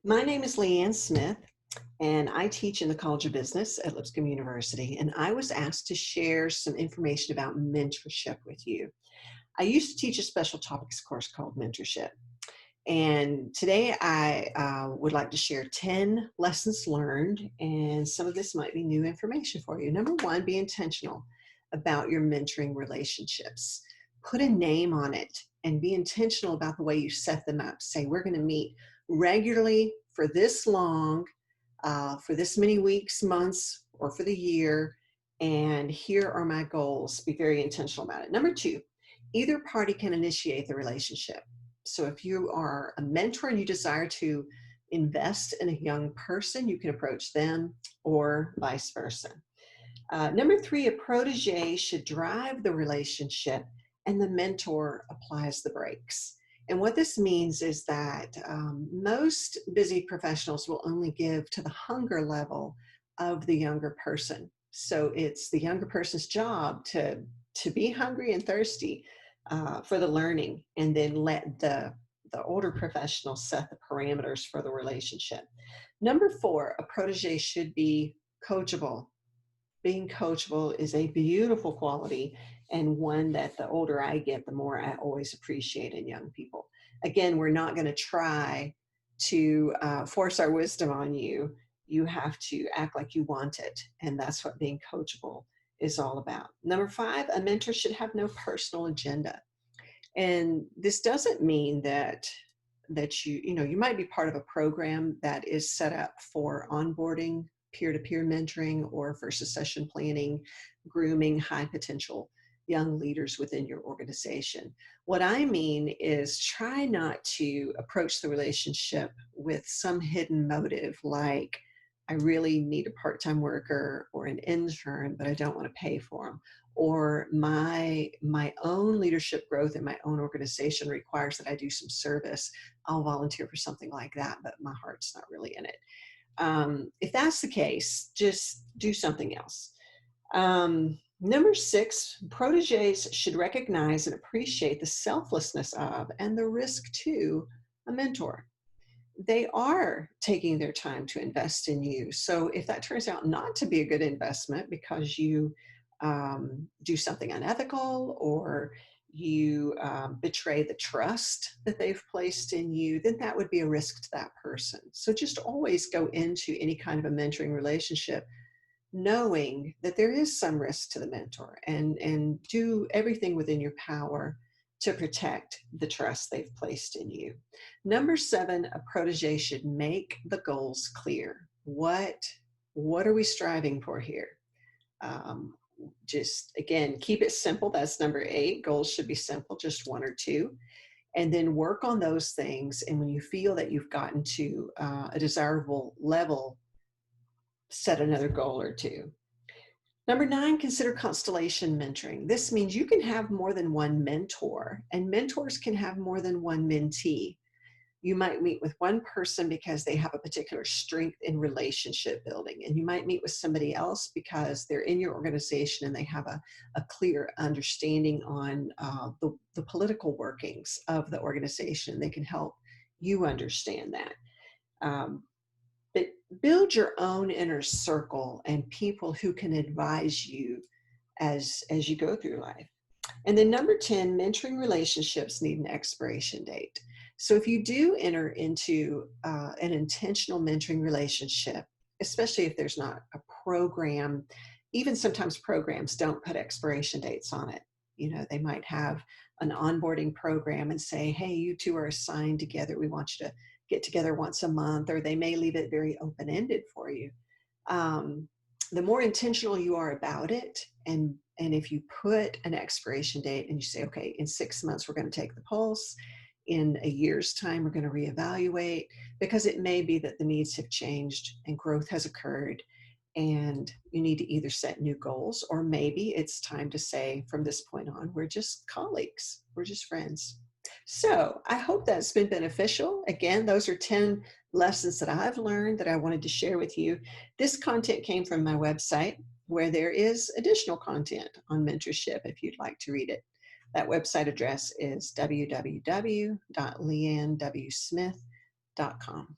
My name is Leanne Smith, and I teach in the College of Business at Lipscomb University. And I was asked to share some information about mentorship with you. I used to teach a special topics course called Mentorship. And today I would like to share 10 lessons learned, and some of this might be new information for you. Number one, be intentional about your mentoring relationships. Put a name on it and be intentional about the way you set them up. Say, we're going to meet regularly for this long, for this many weeks, months, or for the year, and here are my goals. Be very intentional about it. Number two, either party can initiate the relationship. So if you are a mentor and you desire to invest in a young person, you can approach them or vice versa. Number three, a protege should drive the relationship and the mentor applies the brakes. And what this means is that most busy professionals will only give to the hunger level of the younger person. So it's the younger person's job to be hungry and thirsty for the learning, and then let the older professional set the parameters for the relationship. Number four, a protege should be coachable. Being coachable is a beautiful quality, and one that the older I get, the more I always appreciate in young people. Again, we're not going to try to force our wisdom on you. You have to act like you want it, and that's what being coachable is all about. Number five, a mentor should have no personal agenda. And this doesn't mean that you might be part of a program that is set up for onboarding, peer-to-peer mentoring, or for succession planning, grooming high potential young leaders within your organization. What I mean is, try not to approach the relationship with some hidden motive like, I really need a part-time worker or an intern, but I don't want to pay for them. Or my own leadership growth in my own organization requires that I do some service. I'll volunteer for something like that, but my heart's not really in it. If that's the case, just do something else. Number six, proteges should recognize and appreciate the selflessness of and the risk to a mentor. They are taking their time to invest in you. So if that turns out not to be a good investment because you do something unethical, or you betray the trust that they've placed in you, then that would be a risk to that person. So just always go into any kind of a mentoring relationship knowing that there is some risk to the mentor, and do everything within your power to protect the trust they've placed in you. Number seven, a protege should make the goals clear. What are we striving for here? Just again, keep it simple. That's number eight. Goals should be simple, just one or two, and then work on those things. And when you feel that you've gotten to a desirable level, set another goal or two. Number nine, consider constellation mentoring. This means you can have more than one mentor, and mentors can have more than one mentee. You might meet with one person because they have a particular strength in relationship building, and you might meet with somebody else because they're in your organization and they have a clear understanding on the political workings of the organization. They can help you understand that. But build your own inner circle and people who can advise you as you go through life. And then number 10, mentoring relationships need an expiration date. So if you do enter into an intentional mentoring relationship, especially if there's not a program, even sometimes programs don't put expiration dates on it. You know, they might have an onboarding program and say, hey, you two are assigned together. We want you to get together once a month, or they may leave it very open-ended for you. The more intentional you are about it, and if you put an expiration date and you say, okay, in 6 months, we're going to take the pulse. In a year's time, we're going to reevaluate, because it may be that the needs have changed and growth has occurred, and you need to either set new goals, or maybe it's time to say, from this point on, we're just colleagues, we're just friends. So I hope that's been beneficial. Again, those are 10 lessons that I've learned that I wanted to share with you. This content came from my website, where there is additional content on mentorship if you'd like to read it. That website address is www.leannwsmith.com.